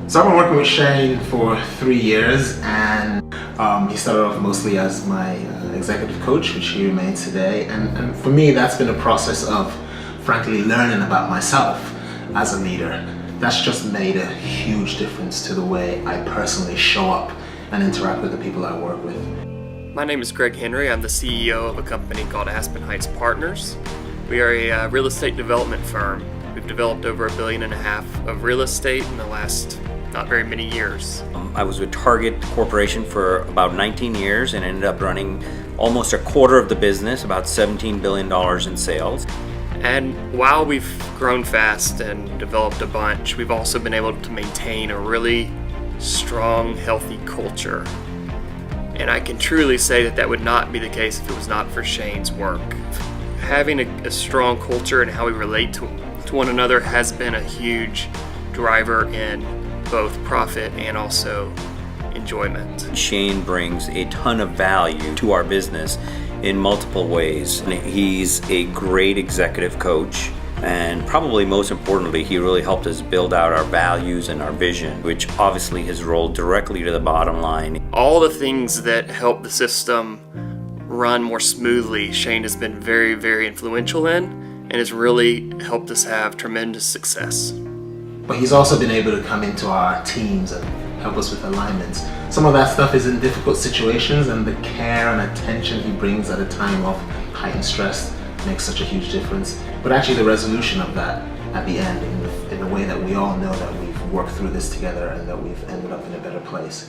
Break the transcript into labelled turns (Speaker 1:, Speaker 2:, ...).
Speaker 1: So I've been working with Shane for 3 years, and he started off mostly as my executive coach, which he remains today. And for me, that's been a process of, frankly, learning about myself as a leader. That's just made a huge difference to the way I personally show up and interact with the people I work with.
Speaker 2: My name is Greg Henry. I'm the CEO of a company called Aspen Heights Partners. We are a real estate development firm. We've developed over $1.5 billion of real estate in the last not very many years.
Speaker 3: I was with Target Corporation for about 19 years and ended up running almost a quarter of the business, about $17 billion in sales.
Speaker 2: And while we've grown fast and developed a bunch, we've also been able to maintain a really strong, healthy culture. And I can truly say that would not be the case if it was not for Shane's work. Having a strong culture and how we relate to one another has been a huge driver in both profit and also enjoyment.
Speaker 3: Shane brings a ton of value to our business in multiple ways. He's a great executive coach, and probably most importantly, he really helped us build out our values and our vision, which obviously has rolled directly to the bottom line.
Speaker 2: All the things that help the system run more smoothly, Shane has been very, very influential in, and has really helped us have tremendous success.
Speaker 1: But he's also been able to come into our teams and help us with alignments. Some of that stuff is in difficult situations, and the care and attention he brings at a time of heightened stress makes such a huge difference. But actually the resolution of that at the end, in the way that we all know that we've worked through this together and that we've ended up in a better place.